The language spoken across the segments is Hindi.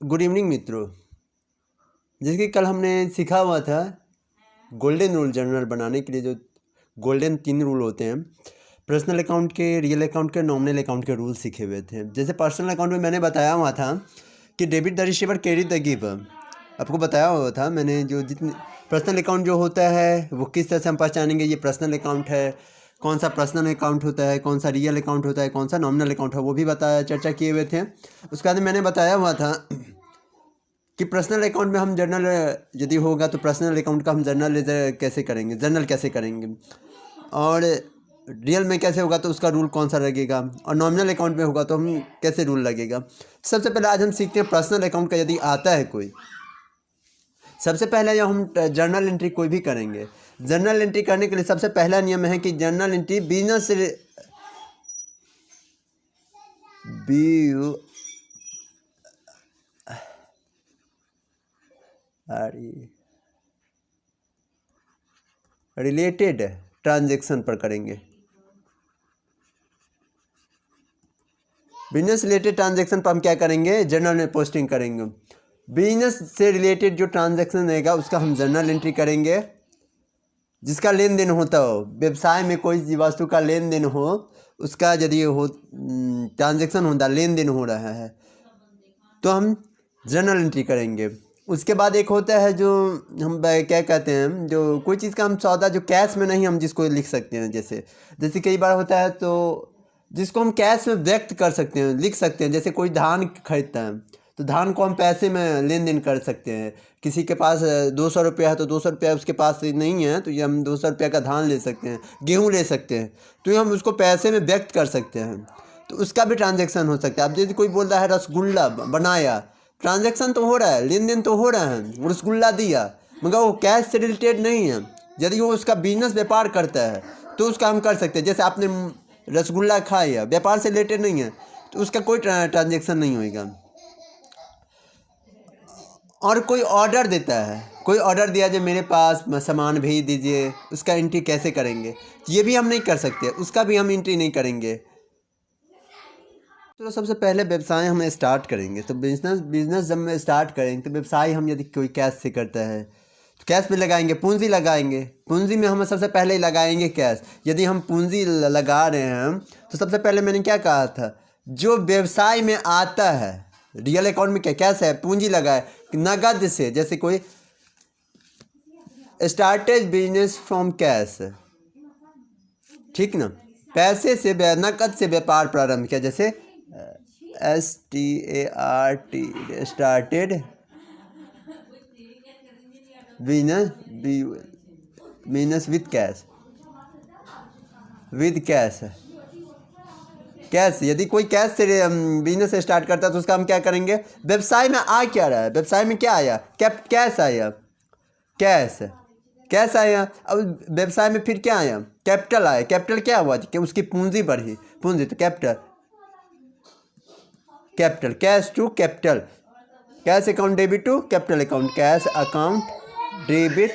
गुड इवनिंग मित्रों। जैसे कि कल हमने सीखा हुआ था गोल्डन रूल जर्नल बनाने के लिए जो गोल्डन 3 रूल होते हैं, पर्सनल अकाउंट के, रियल अकाउंट के, नॉमिनल अकाउंट के रूल सीखे हुए थे। जैसे पर्सनल अकाउंट में मैंने बताया हुआ था कि debit the receiver credit the giver, आपको बताया हुआ था मैंने। जो जितने पर्सनल अकाउंट जो होता है वो किस तरह से हम पहचानेंगे ये पर्सनल अकाउंट है, कौन सा पर्सनल अकाउंट होता है, कौन सा रियल अकाउंट होता है, कौन सा नॉमिनल अकाउंट है, वो भी बताया, चर्चा किए हुए थे। उसके बाद मैंने बताया हुआ था कि पर्सनल अकाउंट में हम जर्नल यदि होगा तो पर्सनल अकाउंट का हम जर्नल कैसे करेंगे, जर्नल कैसे करेंगे, और रियल में कैसे होगा तो उसका रूल कौन सा लगेगा, और नॉमिनल अकाउंट में होगा तो हम कैसे रूल लगेगा। सबसे पहले आज हम सीखते हैं पर्सनल अकाउंट का यदि आता है कोई। सबसे पहले जब हम जर्नल एंट्री कोई भी करेंगे, जर्नल एंट्री करने के लिए सबसे पहला नियम है कि जर्नल एंट्री बिजनेस से रिलेटेड ट्रांजैक्शन पर करेंगे। बिजनेस रिलेटेड ट्रांजैक्शन पर हम क्या करेंगे, जर्नल में पोस्टिंग करेंगे। बिजनेस से रिलेटेड जो ट्रांजैक्शन रहेगा उसका हम जर्नल एंट्री करेंगे। जिसका लेन देन होता हो, व्यवसाय में कोई वस्तु का लेन देन हो, उसका यदि हो ट्रांजैक्शन होता, लेन देन हो रहा है तो हम जर्नल एंट्री करेंगे। उसके बाद एक होता है जो हम क्या कहते हैं, जो कोई चीज़ का हम सौदा जो कैश में नहीं हम जिसको लिख सकते हैं, जैसे कई बार होता है तो जिसको हम कैश में व्यक्त कर सकते हैं, लिख सकते हैं। जैसे कोई धान खरीदता है तो धान को हम पैसे में लेन देन कर सकते हैं। किसी के पास 200 रुपया है तो 200 रुपया उसके पास नहीं है तो ये हम 200 रुपया का धान ले सकते हैं, गेहूँ ले सकते हैं, तो ये हम उसको पैसे में व्यक्त कर सकते हैं, तो उसका भी ट्रांजैक्शन हो सकता है। अब जैसे कोई बोल रहा है रसगुल्ला बनाया, ट्रांजैक्शन तो हो रहा है, लेन देन तो हो रहा है, रसगुल्ला दिया, मगर वो कैश से रिलेटेड नहीं है। यदि वो उसका बिजनेस व्यापार करता है तो उसका हम कर सकते हैं। जैसे आपने रसगुल्ला खाया, व्यापार से रिलेटेड नहीं है तो उसका कोई ट्रांजैक्शन नहीं होगा। और कोई ऑर्डर देता है, कोई ऑर्डर दिया जो मेरे पास सामान भेज दीजिए, उसका एंट्री कैसे करेंगे, ये भी हम नहीं कर सकते, उसका भी हम एंट्री नहीं करेंगे। तो सबसे पहले व्यवसाय हम स्टार्ट करेंगे, तो बिजनेस जब हम स्टार्ट करेंगे तो व्यवसाय हम यदि कोई कैश से करता है तो कैश पे लगाएंगे, पूंजी लगाएंगे। पूंजी में हम सबसे पहले ही लगाएंगे कैश। यदि हम पूंजी लगा रहे हैं तो सबसे पहले मैंने क्या कहा था, जो व्यवसाय में आता है, रियल अकाउंट में क्या कैश है, पूंजी लगाए नगद से। जैसे कोई स्टार्टेड बिजनेस फ्रॉम कैश, ठीक ना, पैसे से नकद से व्यापार प्रारंभ किया। जैसे START started business with cash, cash. यदि कोई कैश से बिजनेस स्टार्ट करता है तो उसका हम क्या करेंगे, व्यवसाय में आ क्या रहा है, व्यवसाय में क्या आया, कैश आया, कैश आया। अब व्यवसाय में फिर क्या आया, कैपिटल आया। कैपिटल क्या हुआ कि उसकी पूंजी बढ़ी, पूंजी तो capital, cash to capital, cash account debit to capital account, cash account debit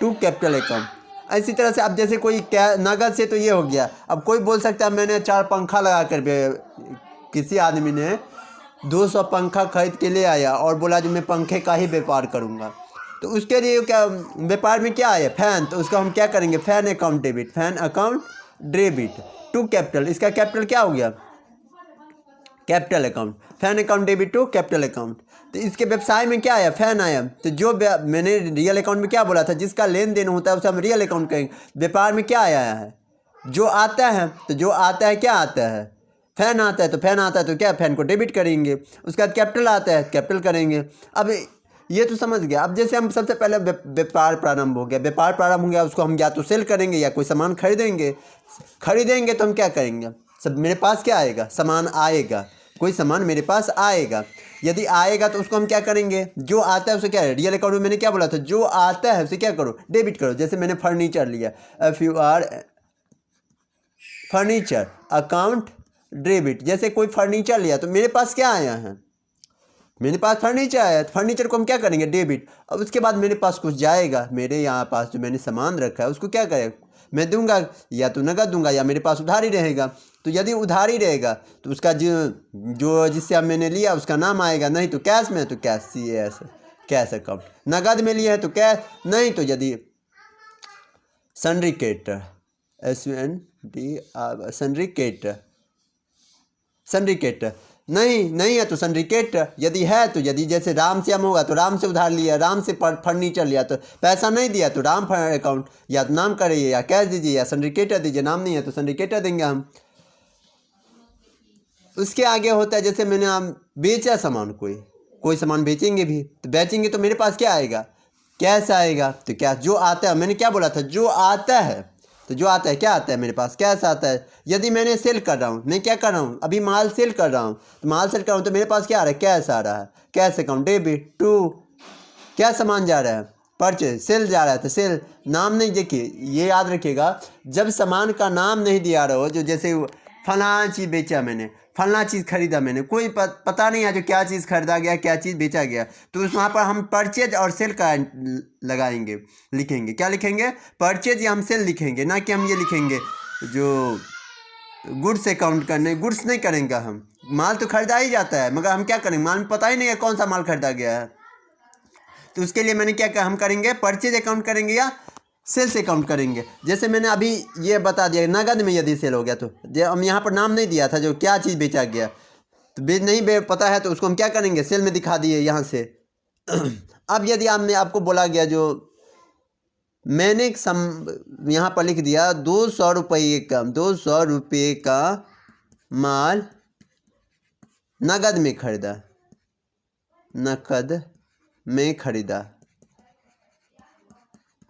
to capital account. इसी तरह से अब जैसे कोई नगद से तो ये हो गया। अब कोई बोल सकता है मैंने 4 पंखा लगा कर, किसी आदमी ने 200 पंखा खरीद के ले आया और बोला जो मैं पंखे का ही व्यापार करूँगा, तो उसके लिए क्या व्यापार में क्या आया, फैन, तो उसका हम क्या करेंगे, fan account debit to capital. इसका कैपिटल क्या हो गया, capital account, fan account debit to capital account. तो इसके व्यवसाय में क्या आया, फैन आया। तो जो मैंने रियल अकाउंट में क्या बोला था, जिसका लेन देन होता है उसे हम रियल अकाउंट कहेंगे। व्यापार में क्या आया है, जो आता है, तो जो आता है क्या आता है, फैन आता है, तो फैन आता है तो क्या, फैन को डेबिट करेंगे। उसके बाद कैपिटल आता है, कैपिटल करेंगे। अब ये तो समझ गया। अब जैसे हम सबसे पहले व्यापार प्रारंभ हो गया, उसको हम या तो सेल करेंगे या कोई सामान खरीदेंगे तो हम क्या करेंगे, सब मेरे पास क्या आएगा, सामान आएगा, कोई सामान मेरे पास आएगा। यदि आएगा तो उसको हम क्या करेंगे, जो आता है उसे क्या है, रियल अकाउंट में मैंने क्या बोला था, जो आता है उसे क्या करो, डेबिट करो। जैसे मैंने फर्नीचर लिया, फर्नीचर अकाउंट डेबिट। जैसे कोई फर्नीचर लिया तो मेरे पास क्या आया है, मेरे पास फर्नीचर आया, तो फर्नीचर को हम क्या करेंगे, डेबिट। अब उसके बाद मेरे पास कुछ जाएगा, मेरे यहाँ पास जो मैंने सामान रखा है उसको क्या करेगा, मैं दूंगा, या तो नगद दूंगा या मेरे पास उधार ही रहेगा। तो यदि उधारी रहेगा तो उसका जो जिससे अब मैंने लिया उसका नाम आएगा, नहीं तो कैश में है तो कैश, CAS कैश अकाउंट। नगद में लिया है तो कैश, नहीं तो यदि सन्ड्री क्रेडिटर सन्ड्री क्रेडिटर नहीं है तो सन्ड्री क्रेडिटर। यदि है तो यदि जैसे राम श्याम होगा तो राम से उधार लिया, राम से फर्नीचर लिया तो पैसा नहीं दिया तो राम अकाउंट, या तो नाम करिए या कैश दीजिए या सन्ड्री क्रेडिटर दीजिए, नाम नहीं है तो सन्ड्री क्रेडिटर देंगे हम। उसके आगे होता है जैसे मैंने आप बेचा सामान, कोई सामान बेचेंगे भी तो बेचेंगे तो मेरे पास क्या आएगा, कैश आएगा। तो कैश जो आता है, मैंने क्या बोला था, जो आता है, तो जो आता है क्या आता है मेरे पास, कैश आता है। यदि मैंने सेल कर रहा हूँ, मैं क्या कर रहा हूँ, अभी माल सेल कर रहा हूँ, तो माल सेल कर रहा हूँ तो मेरे पास क्या आ रहा है, कैश आ रहा है, कैश अकाउंट डेबिट टू क्या सामान जा रहा है, परचेज, सेल जा रहा है तो सेल। नाम नहीं, देखिए ये याद रखिएगा, जब सामान का नाम नहीं दिया रहा हो, जो जैसे फलाना चीज़ बेचा मैंने, फलना चीज़ खरीदा मैंने, कोई पता नहीं है जो क्या चीज़ खरीदा गया, क्या चीज़ बेचा गया, तो उस वहाँ पर हम परचेज और सेल का लगाएंगे, लिखेंगे, क्या लिखेंगे, परचेज या हम सेल लिखेंगे, ना कि हम ये लिखेंगे जो गुड्स अकाउंट करने, गुड्स नहीं करेंगे हम। माल तो खरीदा ही जाता है मगर हम क्या करेंगे, माल में पता ही नहीं है कौन सा माल खरीदा गया है, तो उसके लिए मैंने क्या कहा, हम करेंगे परचेज अकाउंट करेंगे या सेल्स अकाउंट करेंगे। जैसे मैंने अभी ये बता दिया, नगद में यदि सेल हो गया तो हम यहाँ पर नाम नहीं दिया था जो क्या चीज़ बेचा गया, तो पता है तो उसको हम क्या करेंगे, सेल में दिखा दिए यहाँ से। अब यदि आपको बोला गया जो मैंने यहाँ पर लिख दिया 200 रुपये का माल नगद में खरीदा,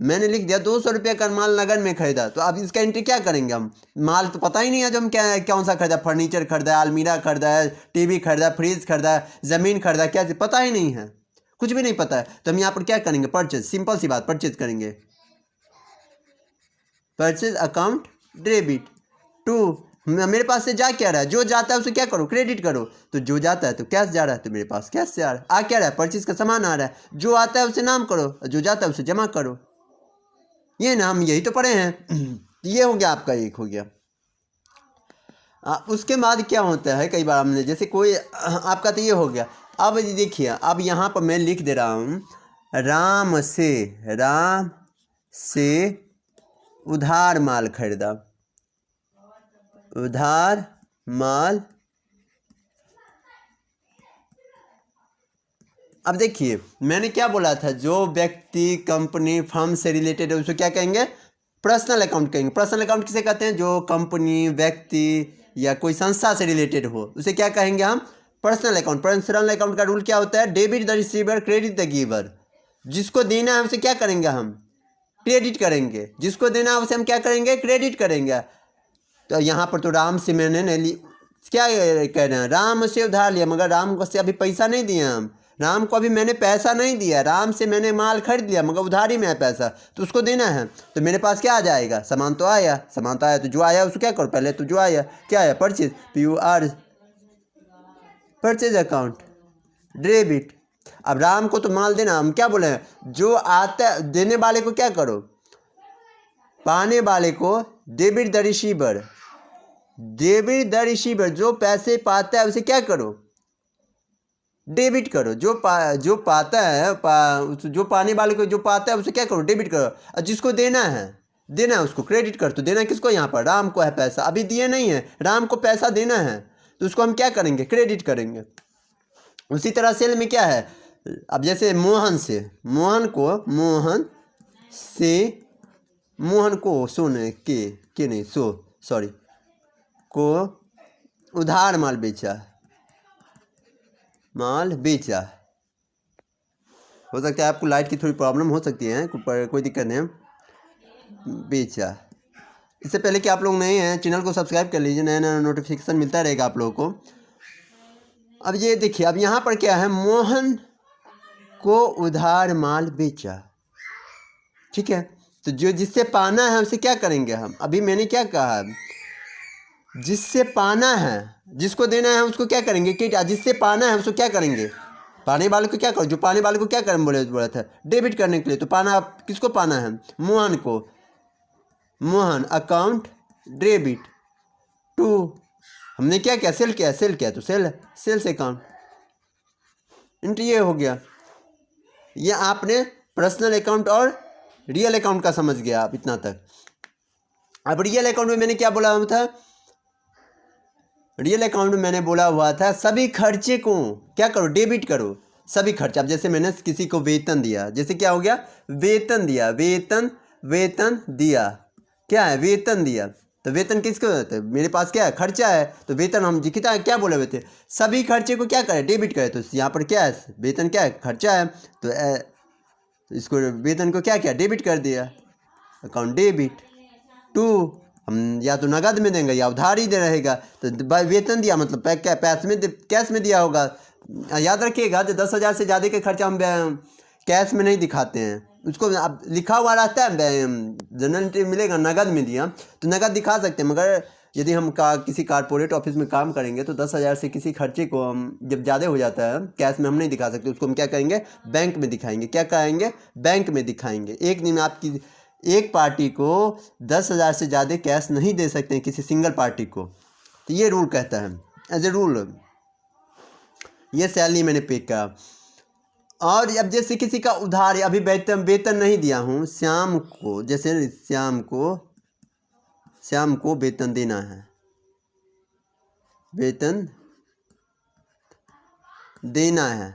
मैंने लिख दिया 200 रुपये का माल नगद में खरीदा, तो अब इसका एंट्री क्या करेंगे हम, माल तो पता ही नहीं है जो हम कौन सा खरीदा, फर्नीचर खरीदा है, अलमीरा खरीदा है, टीवी खरीदा, फ्रिज खरीदा, ज़मीन खरीदा, क्या चीज़ पता ही नहीं है, कुछ भी नहीं पता है, तो हम यहाँ पर क्या करेंगे, परचेज, सिंपल सी बात, परचेज करेंगे, परचेज अकाउंट डेबिट टू, मेरे पास से जा क्या रहा है, जो जाता है उसे क्या करो, क्रेडिट करो, तो जो जाता है तो कैश जा रहा है, तो मेरे पास कैश से आ रहा है, आ क्या रहा है, परचेज का सामान आ रहा है, जो आता है उसे नाम करो, जो जाता है उसे जमा करो, ये ना हम यही तो पढ़े हैं। ये हो गया आपका, एक हो गया। उसके बाद क्या होता है, कई बार हमने जैसे कोई आपका तो ये हो गया। अब देखिए, अब यहाँ पर मैं लिख दे रहा हूँ राम से उधार माल खरीदा, उधार माल। अब देखिए मैंने क्या बोला था, जो व्यक्ति कंपनी फर्म से रिलेटेड है उसको क्या कहेंगे, पर्सनल अकाउंट कहेंगे। पर्सनल अकाउंट किसे कहते हैं, जो कंपनी, व्यक्ति या कोई संस्था से रिलेटेड हो उसे क्या कहेंगे हम, पर्सनल अकाउंट। पर्सनल अकाउंट का रूल क्या होता है, debit the receiver, credit the giver. जिसको देना है उसे क्या करेंगे हम, क्रेडिट करेंगे, जिसको देना है उसे हम क्या करेंगे, क्रेडिट करेंगे। तो यहाँ पर तो राम से मैंने क्या कह रहे हैं, राम से उधार लिया मगर राम को से अभी पैसा नहीं दिया, हम राम को अभी मैंने पैसा नहीं दिया, राम से मैंने माल खरीद लिया मगर उधारी में है पैसा, तो उसको देना है, तो मेरे पास क्या आ जाएगा, सामान तो आया, तो जो आया उसको क्या करो, पहले तो जो आया क्या आया, purchase, PUR, purchase account debit. अब राम को तो माल देना, हम क्या बोले हैं, जो आता देने वाले को क्या करो, पाने वाले को डेबिट द रिसीवर, जो पैसे पाता है उसे क्या करो, डेबिट करो। जो पाता है जो पाने वाले को जो पाता है उसे क्या करो, डेबिट करो। और जिसको देना है उसको क्रेडिट कर। तो देना किसको, यहाँ पर राम को है पैसा, अभी दिए नहीं है, राम को पैसा देना है तो उसको हम क्या करेंगे, क्रेडिट करेंगे। उसी तरह सेल में क्या है, अब जैसे मोहन को सोने के नहीं सॉरी को उधार माल बेचा। हो सकता है आपको लाइट की थोड़ी प्रॉब्लम हो सकती है, कोई दिक्कत नहीं, बेचा। इससे पहले कि आप लोग नए हैं चैनल को सब्सक्राइब कर लीजिए, नया नया नोटिफिकेशन मिलता रहेगा आप लोगों को। अब ये देखिए, अब यहाँ पर क्या है, मोहन को उधार माल बेचा, ठीक है। तो जो जिससे पाना है उसे क्या करेंगे हम, अभी मैंने क्या कहा, जिससे पाना है, जिसको देना है उसको क्या करेंगे, कि जिससे पाना है उसको क्या करेंगे, पाने वाले को क्या करो, जो पाने वाले को क्या करें बोला था, डेबिट करने के लिए। तो पाना किसको पाना है, मोहन को, मोहन अकाउंट डेबिट टू हमने क्या किया, सेल किया, सेल किया तो सेल्स अकाउंट एंट्री, ये हो गया। ये आपने पर्सनल अकाउंट और रियल अकाउंट का समझ गया आप इतना तक। अब रियल अकाउंट में मैंने क्या बोला हुआ था, रियल अकाउंट में मैंने बोला हुआ था सभी खर्चे को क्या करो, डेबिट करो, सभी खर्चे। अब जैसे मैंने किसी को वेतन दिया, जैसे क्या हो गया, वेतन दिया, वेतन दिया, क्या है, वेतन दिया, तो वेतन किसको होता है, मेरे पास क्या है, खर्चा है, तो वेतन हम कितना क्या बोले हुए थे, सभी खर्चे को क्या करें, डेबिट करें। तो यहाँ पर क्या है, वेतन क्या है, खर्चा है, तो इसको वेतन को क्या किया, डेबिट कर दिया, अकाउंट डेबिट टू, हम या तो नगद में देंगे या उधारी दे रहेगा। तो वेतन दिया मतलब क्या, पैसे में, कैश में दिया होगा। याद रखिएगा जो 10,000 से ज़्यादा के खर्चा हम कैश में नहीं दिखाते हैं, उसको अब लिखा हुआ रहता है, जनरल एंट्री मिलेगा नगद में दिया तो नगद दिखा सकते हैं। मगर यदि हम किसी कारपोरेट ऑफिस में काम करेंगे तो 10,000 से किसी खर्चे को हम जब ज़्यादा हो जाता है कैश में हम नहीं दिखा सकते, उसको हम क्या करेंगे, बैंक में दिखाएंगे। क्या कहेंगे, बैंक में दिखाएंगे। एक दिन में आपकी एक पार्टी को 10,000 से ज़्यादा कैश नहीं दे सकते हैं किसी सिंगल पार्टी को, तो ये रूल कहता है, एज ए रूल। ये सैलरी मैंने पे किया। और अब जैसे किसी का उधार, अभी वेतन नहीं दिया हूँ, श्याम को, जैसे श्याम को वेतन देना है, वेतन देना है,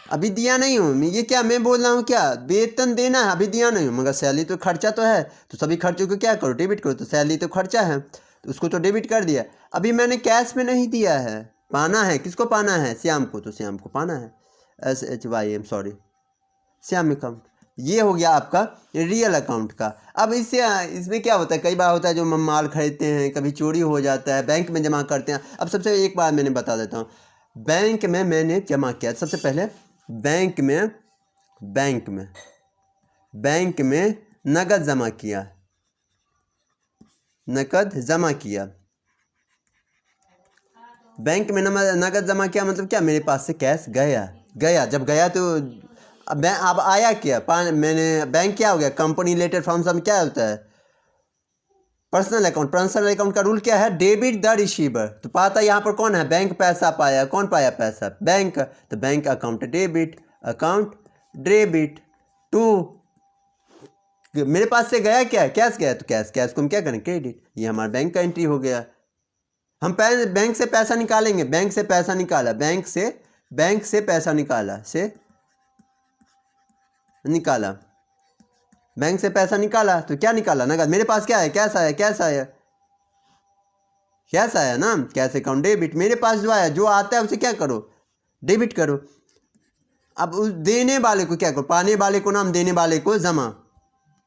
अभी दिया नहीं हूँ, ये क्या मैं बोल रहा हूँ, क्या वेतन देना है, अभी दिया नहीं हूँ, मगर सैलरी तो खर्चा तो है, तो सभी खर्चों को क्या करो, डेबिट करो। तो सैलरी तो खर्चा है तो उसको तो डेबिट कर दिया। अभी मैंने कैश में नहीं दिया है, पाना है, किसको पाना है, श्याम को, तो श्याम को पाना है, SHYM, सॉरी, श्याम अकाउंट। ये हो गया आपका रियल अकाउंट का। अब इसमें क्या होता है, कई बार होता है जो हम माल खरीदते हैं, कभी चोरी हो जाता है, बैंक में जमा करते हैं। अब सबसे एक बार मैंने बता देता हूँ, बैंक में मैंने जमा किया, सबसे पहले बैंक में नकद जमा किया, बैंक में नकद जमा किया मतलब क्या, मेरे पास से कैश गया, जब गया तो अब आया क्या, मैंने बैंक क्या हो गया, कंपनी लेटर फॉर्म सब क्या होता है, पर्सनल अकाउंट का रूल क्या है, डेबिट द रिसीवर। तो पाता यहाँ पर कौन है, बैंक पैसा पाया, कौन पाया पैसा, बैंक, तो बैंक अकाउंट डेबिट टू, मेरे पास से गया क्या, कैश गया, तो कैश को हम क्या करें, क्रेडिट। ये हमारा बैंक का एंट्री हो गया। हम बैंक से पैसा निकालेंगे, बैंक से पैसा निकाला, बैंक से पैसा निकाला, बैंक से पैसा निकाला तो क्या निकाला, नगद। मेरे पास क्या है, कैश आया ना, कैश अकाउंट डेबिट। मेरे पास जो आया, जो आता है उसे क्या करो, डेबिट करो। अब उस देने वाले को क्या करो, पाने वाले को नाम, देने वाले को जमा,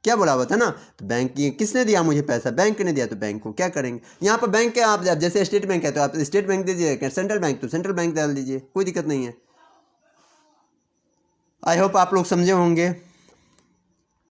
क्या बोला हुआ था ना। तो बैंक किसने दिया मुझे पैसा, बैंक ने दिया, तो बैंक को क्या करेंगे, यहाँ पर बैंक क्या, आप जैसे स्टेट बैंक है तो आप स्टेट बैंक दीजिए, सेंट्रल बैंक तो सेंट्रल बैंक डाल दीजिए, कोई दिक्कत नहीं है। आई होप आप लोग समझे होंगे।